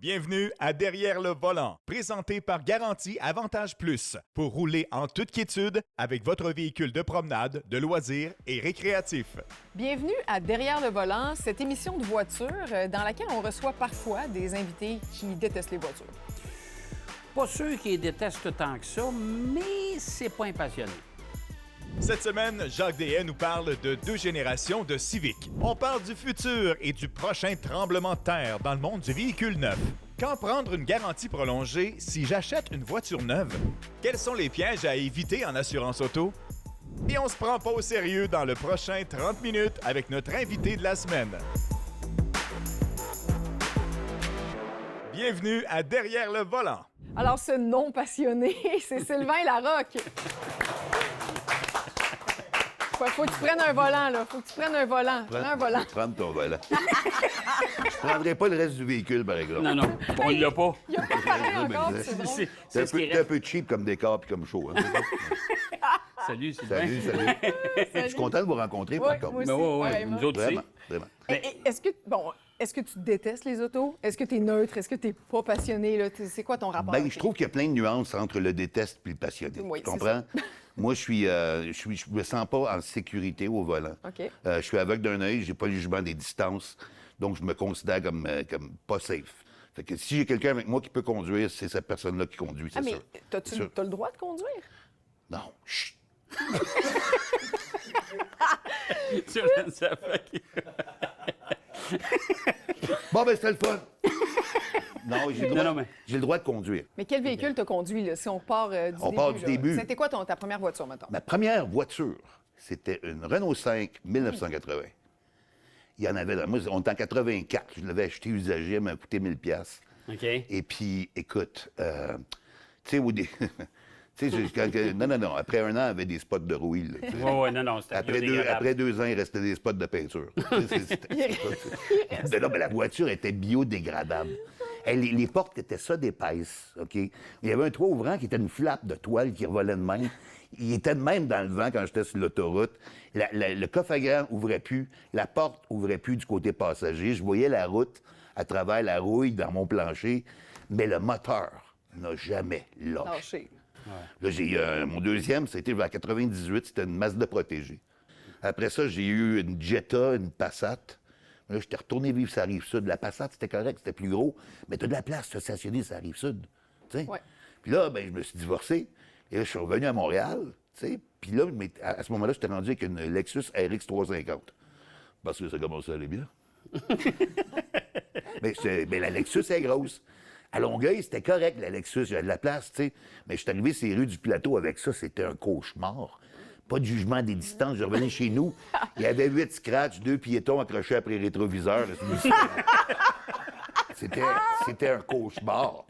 Bienvenue à Derrière le volant, présenté par Garantie Avantage Plus, pour rouler en toute quiétude avec votre véhicule de promenade, de loisirs et récréatif. Bienvenue à Derrière le volant, cette émission de voiture dans laquelle on reçoit parfois des invités qui détestent les voitures. Pas sûr qu'ils détestent tant que ça, mais c'est pas un passionné. Cette semaine, Jacques Dehaye nous parle de 2 générations de Civic. On parle du futur et du prochain tremblement de terre dans le monde du véhicule neuf. Quand prendre une garantie prolongée si j'achète une voiture neuve? Quels sont les pièges à éviter en assurance auto? Et on se prend pas au sérieux dans le prochain 30 minutes avec notre invité de la semaine. Bienvenue à Derrière le volant. Alors, ce non-passionné, c'est Sylvain Larocque. Faut que tu prennes un volant, là. Faut que tu prennes un volant. Prends un volant. Prends ton volant. Je prendrais pas le reste du véhicule, par exemple. Non, on l'a pas. Il a pas parlé encore, puis c'est drôle. C'est un peu cheap comme décor puis comme show. Hein. Salut, Sylvain. Salut. Je suis content de vous rencontrer, par contre. moi aussi. Oui, nous autres aussi. Vraiment. Est-ce que tu détestes les autos? Est-ce que tu es neutre? Est-ce que tu n'es pas passionné? Là? C'est quoi ton rapport? Je trouve qu'il y a plein de nuances entre le déteste et le passionné. Oui, tu comprends? Moi, je me sens pas en sécurité au volant. OK. Je suis aveugle d'un œil, j'ai pas le jugement des distances, donc je me considère comme pas safe. Fait que si j'ai quelqu'un avec moi qui peut conduire, c'est cette personne-là qui conduit, c'est sûr. Mais t'as le droit de conduire? Non, chut. Bon, c'était le fun. Non, j'ai le droit de conduire. Mais quel véhicule t'as conduit, là, si on part du début? On part du début. C'était quoi ta première voiture, mettons? Ma première voiture, c'était une Renault 5 1980. Il y en avait, moi, on était en 84. Je l'avais acheté usagé, elle m'a coûté 1000 $. OK. Et puis, écoute, tu sais, non. Après un an, il y avait des spots de rouille. Oui, non, c'était Après 2 ans, il restait des spots de peinture. Mais la voiture était biodégradable. Les portes étaient ça d'épaisse, OK? Il y avait un toit ouvrant qui était une flappe de toile qui revolait de même. Il était de même dans le vent quand j'étais sur l'autoroute. Le coffre à gants ouvrait plus. La porte ouvrait plus du côté passager. Je voyais la route à travers la rouille dans mon plancher. Mais le moteur n'a jamais lâché. Lâché. Là, mon deuxième, c'était vers 98, c'était une Mazda protégée. Après ça, j'ai eu une Jetta, une Passat. Là, j'étais retourné vivre sur la Rive-Sud. La Passat, c'était correct, c'était plus gros, mais t'as de la place, t'as stationné sur la Rive-Sud. Ouais. Puis là, je me suis divorcé. Et là, je suis revenu à Montréal. Puis là, à ce moment-là, j'étais rendu avec une Lexus RX 350. Parce que ça commençait à aller bien. mais la Lexus est grosse. À Longueuil, c'était correct, la Lexus, j'avais de la place, tu sais. Mais je suis arrivé sur les rues du Plateau avec ça, c'était un cauchemar. Pas de jugement des distances. Je revenais chez nous, il y avait 8 scratchs, 2 piétons accrochés après les rétroviseurs. C'était un cauchemar.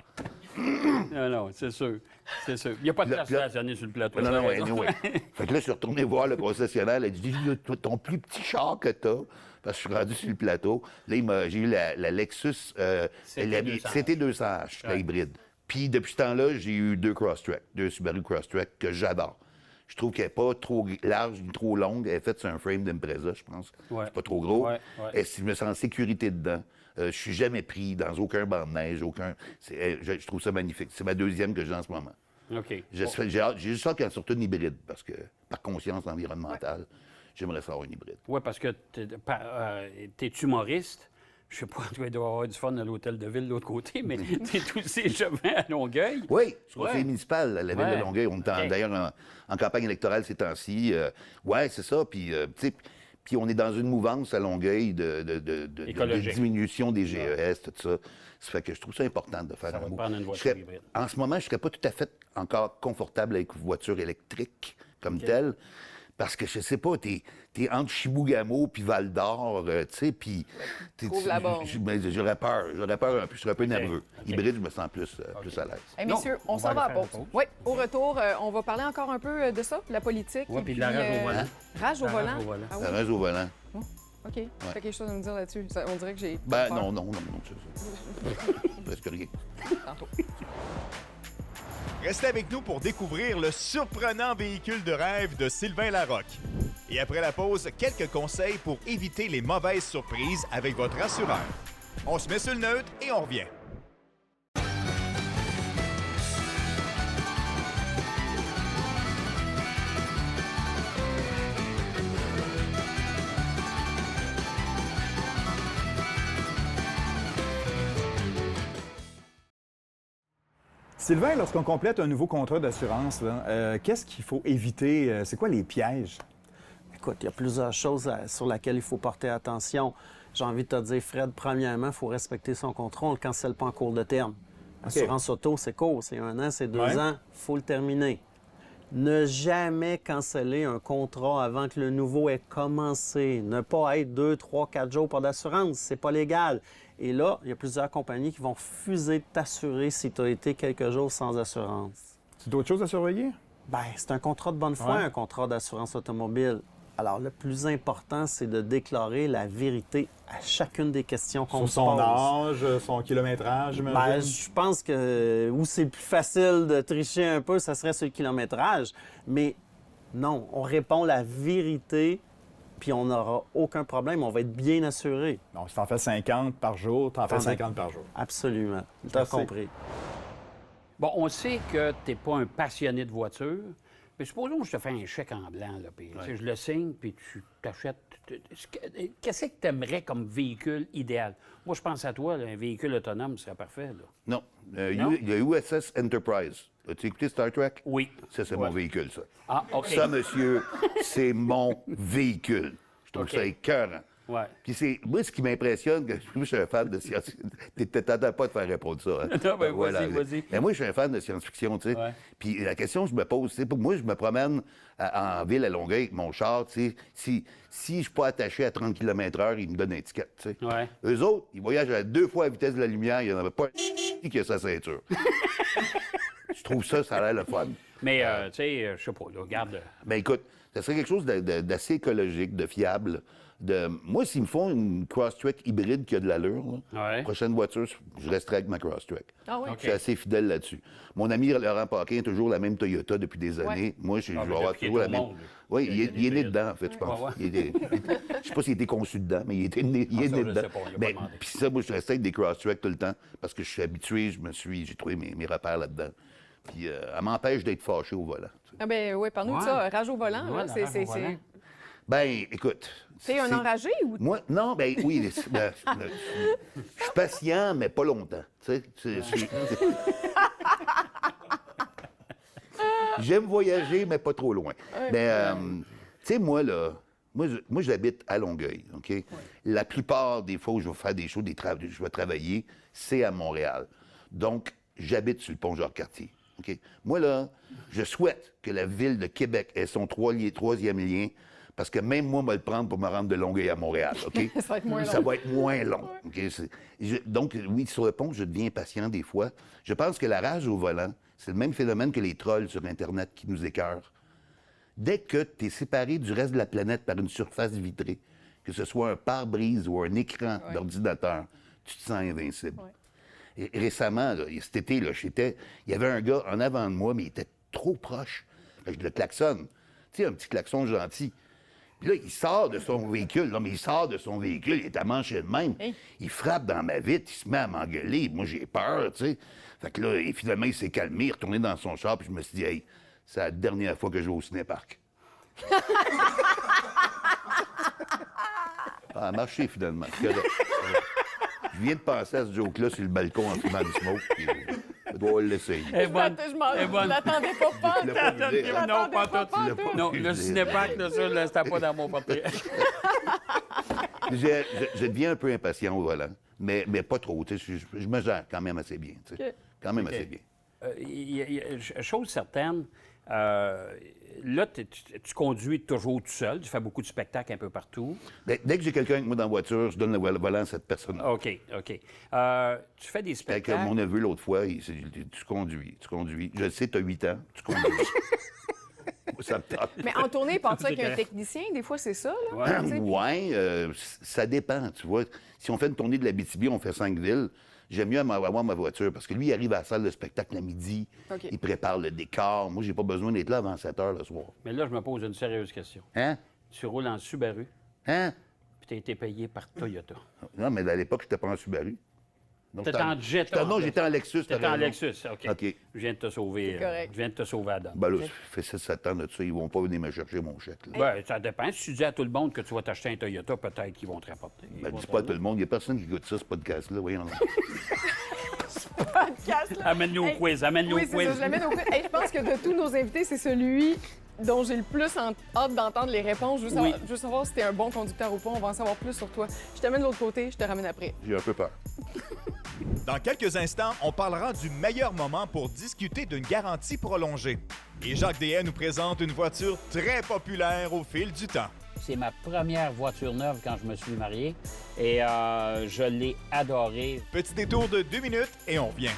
Non, c'est sûr. Il n'y a pas de place stationner sur le plateau. Non, anyway. Fait que là, je suis retourné voir le concessionnaire. Elle a dit, ton plus petit char que t'as, parce que je suis rendu sur le plateau. Là, j'ai eu la Lexus CT200H, la hybride. Puis depuis ce temps-là, j'ai eu 2 Crosstrek, 2 Subaru Crosstrek que j'adore. Je trouve qu'elle n'est pas trop large ni trop longue. Elle est faite sur un frame d'Impreza, je pense. Ouais. C'est pas trop gros. Ouais. Et si je me sens en sécurité dedans, je suis jamais pris dans aucun banc de neige, je trouve ça magnifique. C'est ma deuxième que j'ai en ce moment. OK. J'ai juste hâte qu'elle sorte une hybride, parce que, par conscience environnementale, j'aimerais savoir une hybride. Oui, parce que t'es humoriste. Je sais pas, tu dois avoir du fun à l'hôtel de ville de l'autre côté, mais t'es aussi chemin à Longueuil. Oui, je suis conseiller municipal à la ville de Longueuil. On est d'ailleurs en campagne électorale ces temps-ci. Oui, c'est ça. Puis on est dans une mouvance à Longueuil de diminution des GES, tout ça. Ça fait que je trouve ça important de faire un mot. Prendre une voiture hybride. En ce moment, je ne serais pas tout à fait encore confortable avec une voiture électrique comme telle. Parce que, je sais pas, t'es entre Chibougamau puis Val-d'Or, tu sais, puis... Trouve la bombe. J'aurais peur un peu, je serais un peu nerveux. Hybride, je me sens plus à l'aise. Hey, messieurs, on s'en va à pause. Oui, au retour, on va parler encore un peu de ça, de la politique. Oui, puis de la rage au volant. Rage au volant? Ah, oui? La rage au volant. Oh, OK. T'as quelque chose à nous dire là-dessus? On dirait que j'ai... Non, c'est presque rien. Tantôt. Restez avec nous pour découvrir le surprenant véhicule de rêve de Sylvain Larocque. Et après la pause, quelques conseils pour éviter les mauvaises surprises avec votre assureur. On se met sur le neutre et on revient. Sylvain, lorsqu'on complète un nouveau contrat d'assurance, là, qu'est-ce qu'il faut éviter? C'est quoi les pièges? Écoute, il y a plusieurs choses sur lesquelles il faut porter attention. J'ai envie de te dire, Fred, premièrement, il faut respecter son contrat. On ne le cancelle pas en cours de terme. Assurance auto, c'est court. C'est 1 an, c'est 2 ans. Il faut le terminer. Ne jamais canceller un contrat avant que le nouveau ait commencé. Ne pas être 2, 3, 4 jours pas d'assurance. C'est pas légal. Et là, il y a plusieurs compagnies qui vont refuser de t'assurer si tu as été quelques jours sans assurance. C'est d'autres choses à surveiller? Bien, c'est un contrat de bonne foi, un contrat d'assurance automobile. Alors, le plus important, c'est de déclarer la vérité à chacune des questions qu'on Sur se son pose. âge, son kilométrage, Ben, j'imagine? je pense que où c'est plus facile de tricher un peu, ça serait sur le kilométrage. Mais non, on répond la vérité, puis on n'aura aucun problème. On va être bien assuré. Donc, si t'en fais 50 par jour, t'en fais T'en fais- 50 par jour. Absolument. Tu as Merci. compris. Bon, on sait que tu n'es pas un passionné de voiture, mais supposons que je te fais un chèque en blanc, là, puis tu sais, je le signe, puis tu t'achètes. Qu'est-ce que tu aimerais comme véhicule idéal? Moi, je pense à toi, là, un véhicule autonome serait parfait. Là. Non. Non? Il y a USS Enterprise. As-tu écouté Star Trek? Oui. Ça, c'est mon véhicule, ça. Ah, OK. Ça, monsieur, c'est mon véhicule. Je trouve OK. ça écœurant. Ouais. Puis c'est... Moi, ce qui m'impressionne, que moi, je suis un fan de science... T'attends pas de faire répondre ça. Hein? Non, ben, vas-y. Mais moi, je suis un fan de science-fiction, tu sais. Ouais. Puis la question que je me pose, c'est pour moi, je me promène en ville à Longueuil avec mon char, tu sais. Si je suis pas attaché à 30 km/h, ils me donnent une étiquette, tu sais. Ouais. Eux autres, ils voyagent à 2 fois la vitesse de la lumière, il n'y en avait pas un qui a sa ceinture. Je trouve ça a l'air le fun. Mais, tu sais, je sais pas, là, regarde. Ben écoute, ça serait quelque chose d'assez écologique, de fiable. Moi, s'ils me font une Crosstrek hybride qui a de l'allure, là, Ouais. prochaine voiture, je resterai avec ma Crosstrek. Ah oui? OK. Je suis assez fidèle là-dessus. Mon ami Laurent Paquin a toujours la même Toyota depuis des années. Moi, je vais mais avoir depuis qu'il toujours est la au même. monde, lui. Oui, il est né Hybride. dedans, en fait, je pense. Ouais, ouais. Je sais pas s'il a été conçu dedans, mais il est né ça, je dedans. sais pas, on l'a pas Mais, demandé. puis ça, moi, je restais avec des Crosstrek tout le temps parce que je suis habitué, j'ai trouvé mes repères là-dedans. Puis elle m'empêche d'être fâché au volant. tu sais. Ah ben oui, parle-nous de Ouais. ça. Rage au volant, Ouais, là, la rage au volant. Ben, écoute. T'es un c'est- enragé ou... Moi, non, ben oui, je suis patient, mais pas longtemps. Tu sais, j'aime voyager, mais pas trop loin. Mais, tu sais, moi, là, moi, j'habite à Longueuil, OK? La plupart des fois où je vais faire des choses, je vais travailler, c'est à Montréal. Donc, j'habite sur le pont Jacques-Cartier, OK? Moi, là, je souhaite que la ville de Québec ait son troisième lien, parce que même moi, je vais le prendre pour me rendre de Longueuil à Montréal, OK? Ça va être moins long. Ça va être moins long. OK? Donc, oui, sur le pont, je deviens patient des fois. Je pense que la rage au volant, c'est le même phénomène que les trolls sur Internet qui nous écœurent. Dès que tu es séparé du reste de la planète par une surface vitrée, que ce soit un pare-brise ou un écran d'ordinateur, tu te sens invincible. Et récemment, là, cet été, là, il y avait un gars en avant de moi, mais il était trop proche. Fait que je le klaxonne. Tu sais, un petit klaxon gentil. Puis là, il sort de son véhicule. Non, mais il sort de son véhicule, il est à mancher de même. Hey. Il frappe dans ma vitre, il se met à m'engueuler. Moi, j'ai peur, tu sais. Fait que là, et finalement, il s'est calmé, il est retourné dans son char, puis je me suis dit, hey, c'est la dernière fois que je vais au cinéparc. Ça a marché, finalement. C'est correct. Je viens de penser à ce joke-là sur le balcon en fumant du smoke, puis je dois l'essayer. Elle est bonne. Je m'en Elle est bonne. l'attendais pas. Tu l'as pas visé, hein? Non, pas pas tout. tout. Tu l'as pas Non, visé. le cinéparc, là, ça, là, c'était pas dans mon portrait. Je deviens un peu impatient au volant, mais pas trop. Tu sais, je me gère quand même assez bien. Tu sais. OK. Quand même assez bien. Chose certaine, là, tu conduis toujours tout seul, tu fais beaucoup de spectacles un peu partout. Dès que j'ai quelqu'un avec moi dans la voiture, je donne le volant à cette personne-là. OK. Tu fais des Avec spectacles. mon neveu l'autre fois, tu conduis. Je le sais, tu as 8 ans, tu conduis. Ça me tente. Mais en tournée, partir avec un technicien, des fois, c'est ça, là? Ouais. Tu sais, puis- Ouais, ça dépend, tu vois. Si on fait une tournée de l'Abitibi, on fait 5 villes, j'aime mieux avoir ma voiture parce que lui, il arrive à la salle de spectacle à midi, OK. il prépare le décor. Moi, j'ai pas besoin d'être là avant 7 heures le soir. Mais là, je me pose une sérieuse question. Hein? Tu roules en Subaru, Hein? puis tu as été payé par Toyota. Non, mais à l'époque, j'étais pas en Subaru. Donc, T'étais en Jetta. Non, j'étais en Lexus. t'as T'étais en raison. Lexus, OK. OK. Je viens de te sauver. C'est correct. Je viens de te sauver à donne. Ben là, ça fait 7 ans de ça, ils vont pas venir me chercher mon chèque. Là. Ben, ça dépend. Si tu dis à tout le monde que tu vas t'acheter un Toyota, peut-être qu'ils vont te rapporter. Ben, dis pas à tout le monde, il n'y a personne qui écoute ça, ce podcast-là, voyons. podcast. Là. Amène-nous au Hey, quiz, amène-nous oui, au c'est quiz. ça, je l'amène au quiz. Hey, je pense que de tous nos invités, c'est celui dont j'ai le plus hâte d'entendre les réponses. Je veux savoir si t'es un bon conducteur ou pas. On va en savoir plus sur toi. Je t'amène de l'autre côté, je te ramène après. J'ai un peu peur. Dans quelques instants, on parlera du meilleur moment pour discuter d'une garantie prolongée. Et Jacques Déhay nous présente une voiture très populaire au fil du temps. C'est ma première voiture neuve quand je me suis marié et je l'ai adorée. Petit détour de 2 minutes et on revient.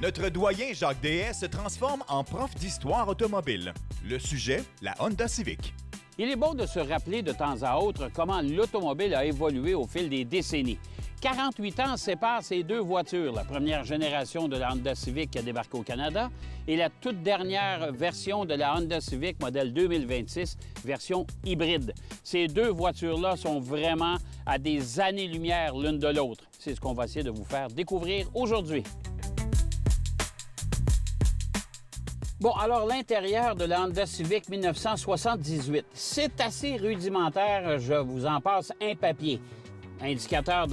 Notre doyen Jacques Déhay se transforme en prof d'histoire automobile. Le sujet, la Honda Civic. Il est bon de se rappeler de temps à autre comment l'automobile a évolué au fil des décennies. 48 ans séparent ces deux voitures, la première génération de la Honda Civic qui a débarqué au Canada et la toute dernière version de la Honda Civic modèle 2026, version hybride. Ces deux voitures-là sont vraiment à des années-lumière l'une de l'autre. C'est ce qu'on va essayer de vous faire découvrir aujourd'hui. Bon, alors l'intérieur de la Honda Civic 1978, c'est assez rudimentaire, je vous en passe un papier. Indicateur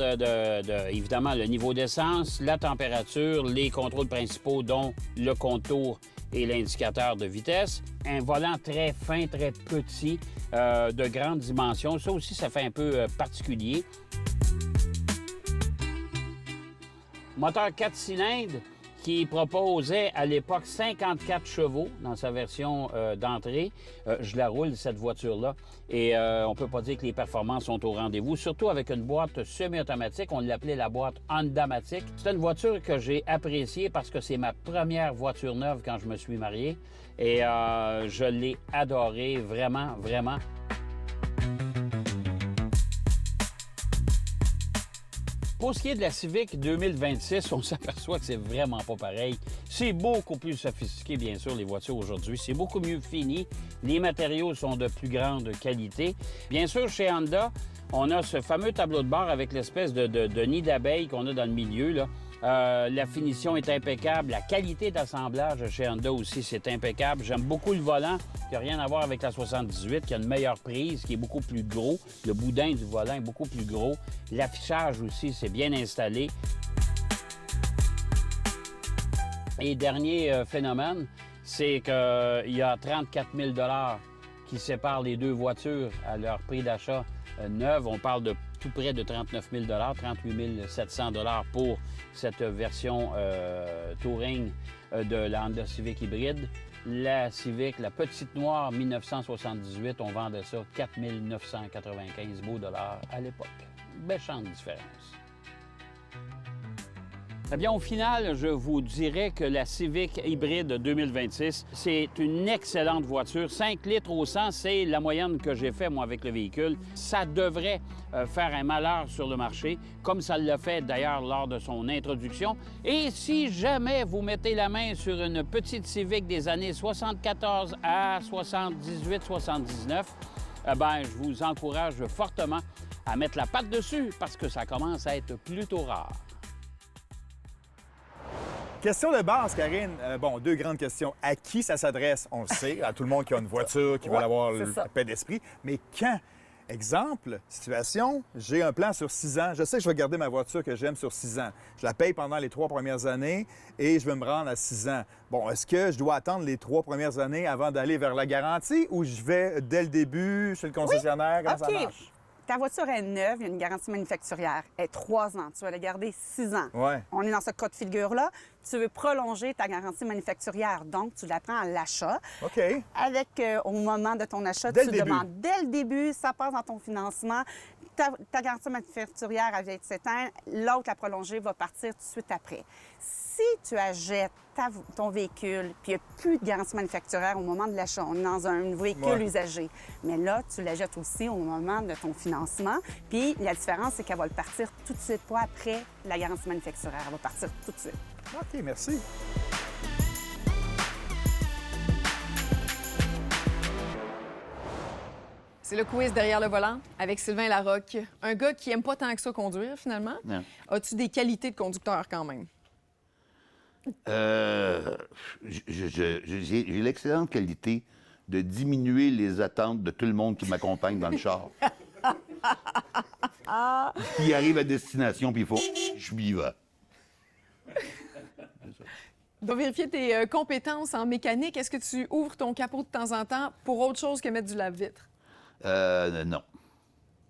évidemment, le niveau d'essence, la température, les contrôles principaux, dont le contour et l'indicateur de vitesse. Un volant très fin, très petit, de grande dimension. Ça aussi, ça fait un peu particulier. Moteur 4 cylindres qui proposait à l'époque 54 chevaux dans sa version d'entrée. Je la roule, cette voiture-là, et on peut pas dire que les performances sont au rendez-vous, surtout avec une boîte semi-automatique. On l'appelait la boîte Honda-matique. C'est une voiture que j'ai appréciée parce que c'est ma première voiture neuve quand je me suis marié, et je l'ai adorée, vraiment, vraiment. Pour ce qui est de la Civic 2026, on s'aperçoit que c'est vraiment pas pareil. C'est beaucoup plus sophistiqué, bien sûr, les voitures aujourd'hui. C'est beaucoup mieux fini. Les matériaux sont de plus grande qualité. Bien sûr, chez Honda, on a ce fameux tableau de bord avec l'espèce de nid d'abeille qu'on a dans le milieu, là. La finition est impeccable. La qualité d'assemblage chez Honda aussi, c'est impeccable. J'aime beaucoup le volant, qui n'a rien à voir avec la 78, qui a une meilleure prise, qui est beaucoup plus gros. Le boudin du volant est beaucoup plus gros. L'affichage aussi, c'est bien installé. Et dernier phénomène, c'est qu'il y a 34 000 $ qui séparent les deux voitures à leur prix d'achat neuve. On parle de tout près de 39 000 $, 38 700 $ pour cette version Touring de la Honda Civic hybride. La Civic, la petite noire 1978, on vendait ça 4 995 beaux dollars à l'époque. Méchante différence. Eh bien, au final, je vous dirais que la Civic hybride 2026, c'est une excellente voiture. 5 litres au 100, c'est la moyenne que j'ai fait, moi, avec le véhicule. Ça devrait faire un malheur sur le marché, comme ça l'a fait d'ailleurs lors de son introduction. Et si jamais vous mettez la main sur une petite Civic des années 74 à 78, 79, eh bien, je vous encourage fortement à mettre la patte dessus parce que ça commence à être plutôt rare. Question de base, Karine. Bon, deux grandes questions. À qui ça s'adresse? On le sait, à tout le monde qui a une voiture, qui veut avoir le paix d'esprit. Mais quand? Exemple, situation, j'ai un plan sur 6 ans. Je sais que je vais garder ma voiture que j'aime sur 6 ans. Je la paye pendant les 3 premières années et je veux me rendre à 6 ans. Bon, est-ce que je dois attendre les 3 premières années avant d'aller vers la garantie ou je vais dès le début chez le concessionnaire? Comment ça marche? Ta voiture est neuve, il y a une garantie manufacturière. Elle est 3 ans. Tu vas la garder 6 ans. Ouais. On est dans ce cas de figure-là. Tu veux prolonger ta garantie manufacturière, donc tu la prends à l'achat. OK. Avec, au moment de ton achat, Dès tu le début. demandes dès le début, ça passe dans ton financement. Ta garantie manufacturière, elle vient de s'éteindre. L'autre, la prolongée, va partir tout de suite après. Si tu achètes ton véhicule, puis il n'y a plus de garantie manufacturière au moment de l'achat, on est dans un véhicule usagé, mais là, tu l'achètes aussi au moment de ton financement. Puis la différence, c'est qu'elle va le partir tout de suite, pas après la garantie manufacturière. Elle va partir tout de suite. OK, merci. C'est le quiz derrière le volant avec Sylvain Larocque. Un gars qui aime pas tant que ça conduire, finalement. Non. As-tu des qualités de conducteur quand même? J'ai l'excellente qualité de diminuer les attentes de tout le monde qui m'accompagne dans le char. Puis ils arrivent à destination, puis ils font « Je suis vivant ». Tu dois vérifier tes compétences en mécanique. Est-ce que tu ouvres ton capot de temps en temps pour autre chose que mettre du lave-vitre? Non.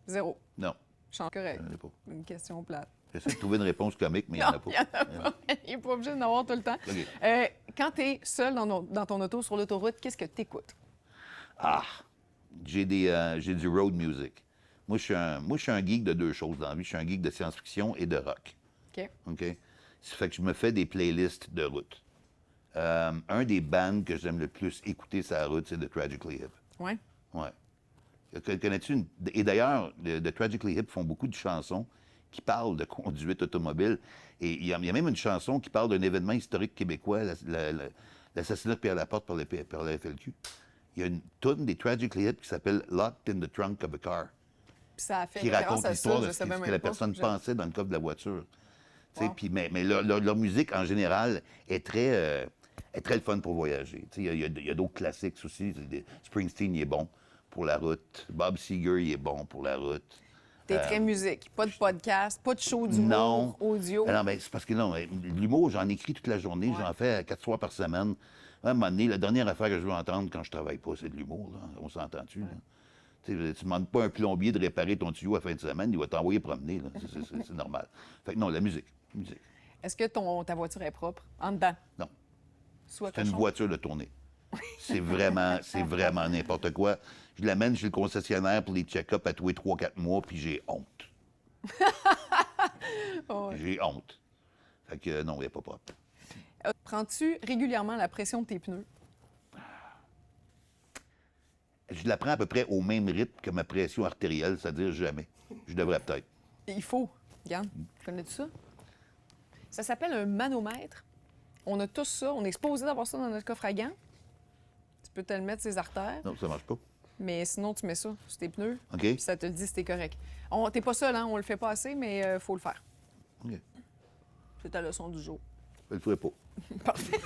0. Non. Je sens correct. J'en ai pas. Une question plate. J'essaie de trouver une réponse comique, mais il n'y en a pas. Il n'y en a pas. Il n'est pas obligé d'en avoir tout le temps. OK. Quand tu es seul dans ton auto sur l'autoroute, qu'est-ce que tu écoutes? Ah! J'ai du road music. Moi, je suis un geek de deux choses dans la vie. Je suis un geek de science-fiction et de rock. OK. OK? Ça fait que je me fais des playlists de route. Un des bands que j'aime le plus écouter sur la route, c'est The Tragically Hip. Oui. Ouais. Connais-tu une... Et d'ailleurs, The Tragically Hip font beaucoup de chansons qui parlent de conduite automobile. Et il y a même une chanson qui parle d'un événement historique québécois, l'assassinat de Pierre Laporte par la FLQ. Il y a une toune des Tragically Hip qui s'appelle « Locked in the Trunk of a Car ». Puis ça a fait Qui référence raconte à l'histoire ça, de je ce savais que même la pas. personne pensait dans le coffre de la voiture. Tu sais, Wow. puis, mais leur musique, en général, est très le fun pour voyager. Tu sais, il y a d'autres classiques aussi. Springsteen, il est bon pour la route. Bob Seger, il est bon pour la route. T'es très musique. Pas de podcast, pas de show Non. d'humour audio. Non, mais c'est parce que non, l'humour, j'en écris toute la journée. Ouais. J'en fais 4 soirs par semaine. À un moment donné, la dernière affaire que je veux entendre quand je travaille pas, c'est de l'humour. Là. On s'entend-tu? Là? Tu ne demandes pas à un plombier de réparer ton tuyau à la fin de semaine, il va t'envoyer promener. Là. C'est normal. Fait que non, la musique. Est-ce que ta voiture est propre? En dedans? Non. Soit C'est une cochon. voiture de tournée. C'est vraiment n'importe quoi. Je l'amène chez le concessionnaire pour les check-up à tous les 3-4 mois, puis j'ai honte. Oh, ouais. J'ai honte. Fait que non, il n'est pas propre. Prends-tu régulièrement la pression de tes pneus? Je la prends à peu près au même rythme que ma pression artérielle, c'est-à-dire jamais. Je devrais peut-être. Il faut. Regarde, connais-tu ça? Ça s'appelle un manomètre. On a tous ça. On est supposé d'avoir ça dans notre coffre à gants. Tu peux te le mettre sur les artères, Non, ça marche pas. mais sinon, tu mets ça sur tes pneus, OK? puis ça te le dit si t'es correct. T'es pas seul, hein? On le fait pas assez, mais faut le faire. OK. C'est ta leçon du jour. Je le ferai pas. Parfait.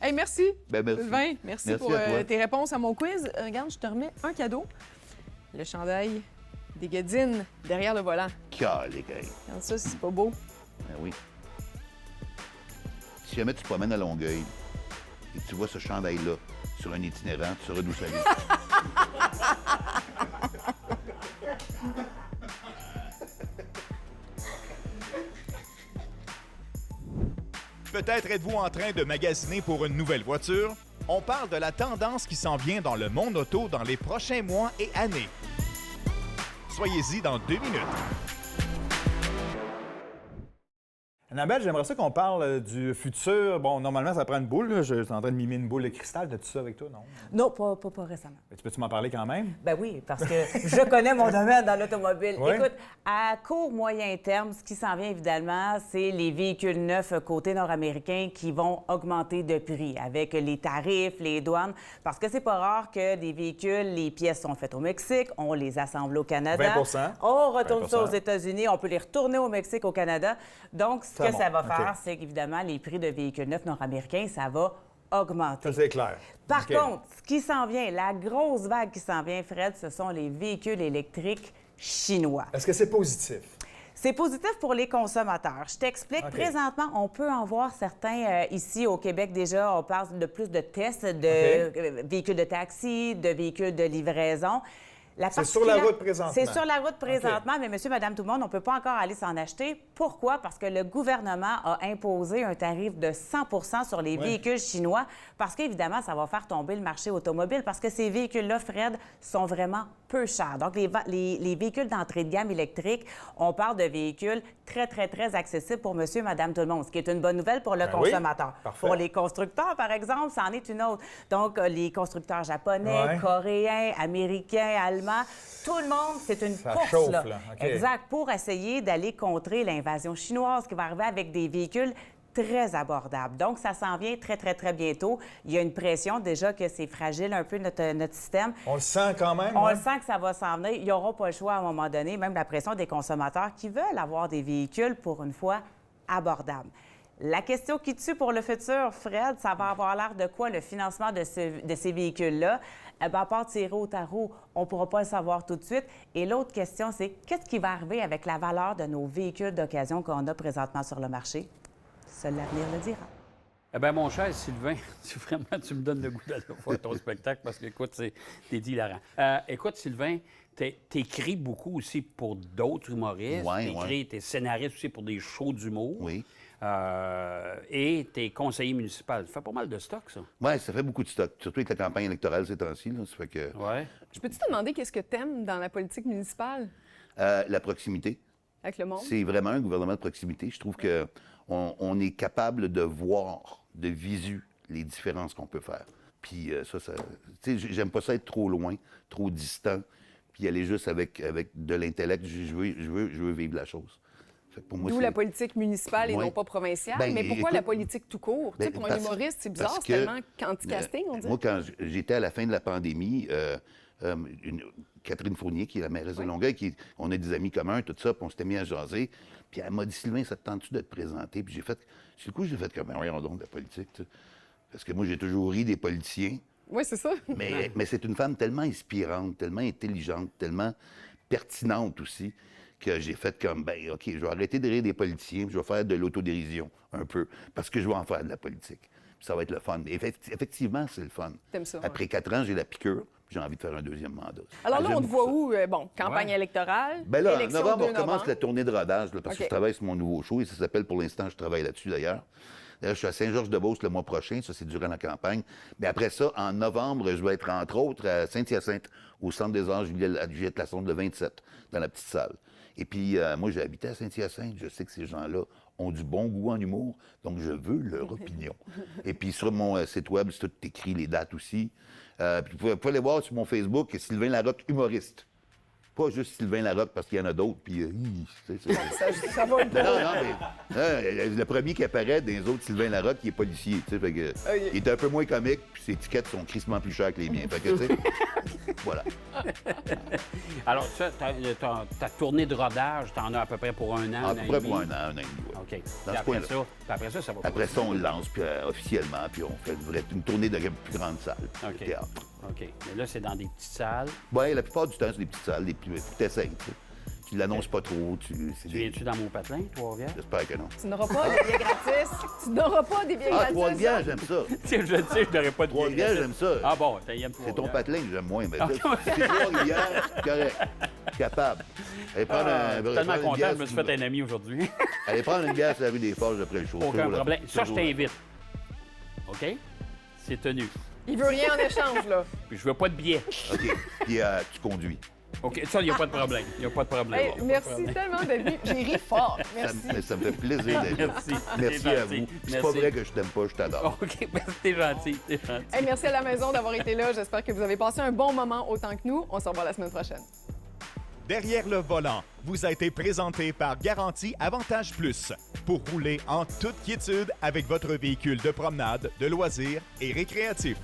Hey, merci. Ben, merci. Sylvain, merci Merci pour à toi. tes réponses à mon quiz. Regarde, je te remets un cadeau. Le chandail des Guédines derrière le volant. Calé, gars. Regarde ça, c'est pas beau. Ben oui. Si jamais tu te promènes à Longueuil et que tu vois ce chandail-là sur un itinérant, tu sauras d'où ça vient. Peut-être êtes-vous en train de magasiner pour une nouvelle voiture? On parle de la tendance qui s'en vient dans le monde auto dans les prochains mois et années. Soyez-y dans 2 minutes. Annabelle, j'aimerais ça qu'on parle du futur. Bon, normalement, ça prend une boule. Là. Je suis en train de mimer une boule de cristal. As-tu ça avec toi, non? Non, pas récemment. Mais tu peux-tu m'en parler quand même? Ben oui, parce que je connais mon domaine dans l'automobile. Oui. Écoute, à court, moyen terme, ce qui s'en vient évidemment, c'est les véhicules neufs côté nord-américain qui vont augmenter de prix avec les tarifs, les douanes, parce que c'est pas rare que des véhicules, les pièces sont faites au Mexique, on les assemble au Canada. 20%. On retourne ça 20%. aux États-Unis, on peut les retourner au Mexique, au Canada. Donc, ce que bon. ça va OK. faire, c'est qu'évidemment, les prix de véhicules neufs nord-américains, ça va augmenter. Ça, c'est clair. Par OK. contre, ce qui s'en vient, la grosse vague qui s'en vient, Fred, ce sont les véhicules électriques chinois. Est-ce que c'est positif? C'est positif pour les consommateurs. Je t'explique. OK. Présentement, on peut en voir certains ici au Québec déjà. On parle de plus de tests de véhicules de taxi, de véhicules de livraison. C'est sur la route présentement. C'est sur la route présentement, mais monsieur, madame, tout le monde, on ne peut pas encore aller s'en acheter. Pourquoi? Parce que le gouvernement a imposé un tarif de 100 sur les véhicules chinois parce qu'évidemment, ça va faire tomber le marché automobile parce que ces véhicules-là, Fred, sont vraiment peu chers. Donc, les véhicules d'entrée de gamme électrique, on parle de véhicules très, très, très accessibles pour monsieur, madame, tout le monde, ce qui est une bonne nouvelle pour le oui, consommateur. parfait. Pour les constructeurs, par exemple, c'en est une autre. Donc, les constructeurs japonais, Ouais. coréens, américains, allemands, tout le monde, c'est une Ça course, chauffe, là. là. OK. Exact, pour essayer d'aller contrer l'invasion chinoise qui va arriver avec des véhicules très abordables. Donc, ça s'en vient très, très, très bientôt. Il y a une pression déjà que c'est fragile un peu notre système. On le sent quand même? On hein? le sent que ça va s'en venir. Il n'y aura pas le choix à un moment donné, même la pression des consommateurs qui veulent avoir des véhicules, pour une fois, abordables. La question qui tue pour le futur, Fred, ça va avoir l'air de quoi le financement de ces véhicules-là? À part tirer au tarot, on ne pourra pas le savoir tout de suite. Et l'autre question, c'est qu'est-ce qui va arriver avec la valeur de nos véhicules d'occasion qu'on a présentement sur le marché? Seul l'avenir le dira. Eh bien, mon cher Sylvain, tu me donnes le goût d'aller voir ton spectacle parce que, écoute, t'es hilarant. Écoute, Sylvain, t'écris beaucoup aussi pour d'autres humoristes. T'es scénariste aussi pour des shows d'humour. Oui. Et t'es conseiller municipal. Ça fait pas mal de stock, ça. Oui, ça fait beaucoup de stock. Surtout avec la campagne électorale ces temps-ci. Ça fait que... Ouais. Je peux-tu te demander qu'est-ce que t'aimes dans la politique municipale? La proximité. Avec le monde? C'est vraiment un gouvernement de proximité. Je trouve qu'on est capable de voir de visu les différences qu'on peut faire. Puis tu sais, j'aime pas ça être trop loin, trop distant, puis aller juste avec de l'intellect. Je veux vivre la chose. D'où la politique municipale et non pas provinciale. Ben, mais pourquoi écoute, la politique tout court? Ben, pour un humoriste, c'est bizarre, c'est tellement anti-casting, on dirait. Moi, quand j'étais à la fin de la pandémie, Catherine Fournier, qui est la mairesse de Longueuil, on a des amis communs, tout ça, puis on s'était mis à jaser. Puis elle m'a dit, Sylvain, ça te tente-tu de te présenter? Puis j'ai fait comme, voyons donc, de la politique, tu sais. Parce que moi, j'ai toujours ri des politiciens. Oui, c'est ça. Mais c'est une femme tellement inspirante, tellement intelligente, tellement pertinente aussi, que j'ai fait comme, ben OK, je vais arrêter de rire des politiciens, puis je vais faire de l'autodérision un peu, parce que je vais en faire de la politique. Puis ça va être le fun. Effectivement, c'est le fun. T'aimes ça, Après 4 ans, j'ai la piqûre, puis j'ai envie de faire un deuxième mandat. Alors là, on te voit où? Campagne électorale, Ben là, en élection novembre, 2 on commence novembre. la tournée de rodage, là, parce que je travaille sur mon nouveau show, et ça s'appelle, pour l'instant, je travaille là-dessus d'ailleurs. D'ailleurs, je suis à Saint-Georges-de-Beauce le mois prochain, ça c'est durant la campagne. Mais après ça, en novembre, je vais être entre autres à Saint-Hyacinthe, au Centre des arts Juliette Lassonde, le 27, dans la petite salle. Et puis, moi, j'ai habité à Saint-Hyacinthe, je sais que ces gens-là ont du bon goût en humour, donc je veux leur opinion. Et puis sur mon site web, c'est tout écrit, les dates aussi. Puis vous pouvez aller voir sur mon Facebook, Sylvain Larocque humoriste. Pas juste Sylvain Larocque, parce qu'il y en a d'autres, puis... Ça va mais le premier qui apparaît dans les autres, Sylvain Larocque, il est policier, tu sais, fait que... Il est un peu moins comique, puis ses étiquettes sont crissement plus chères que les miens, fait que, tu sais... Voilà. Alors, ça, ta tournée de rodage, t'en as à peu près pour un an, À peu près pour un an et demi, oui. OK. Dans ce coin-là. Après ça, ça va... Après ça, on le lance puis, officiellement, puis on fait une tournée de plus grande salle, OK. de théâtre. OK. Mais là, c'est dans des petites salles. Oui, la plupart du temps, c'est des petites salles, tu t'essayes, tu sais. Tu l'annonces pas trop, Tu viens-tu dans mon patelin, Trois-Rivières? J'espère que non. Tu n'auras pas des billets gratis. Tu n'auras pas des billets gratis. Trois-Rivières, j'aime ça. Je le sais, je n'aurais pas de Trois-Rivières, j'aime ça. Ah bon, t'aimes C'est Trois-Rivières. ton patelin que j'aime moins, mais c'est Trois-Rivières, c'est correct. Capable. Allez prendre Je suis tellement content, bière, je me suis fait un ami aujourd'hui. Allez prendre une bière sur la rue des Forges après le show. Aucun Toujours problème. là. Ça, je Toujours là. t'invite. OK? C'est tenu. Il veut rien en échange, là. Puis je veux pas de billets. OK. Puis tu conduis. OK, ça, il n'y a pas de problème. Il n'y a pas de problème. Hey, merci tellement d'être venu. J'ai ri fort. Merci. Ça me fait plaisir d'être là. Merci. Merci T'es à gentil. vous. C'est pas Merci. vrai que je t'aime pas, je t'adore. OK, ben, t'es gentil, t'es gentil. Hey, merci à la maison d'avoir été là. J'espère que vous avez passé un bon moment autant que nous. On se revoit la semaine prochaine. Derrière le volant vous a été présenté par Garantie Avantage Plus pour rouler en toute quiétude avec votre véhicule de promenade, de loisirs et récréatif.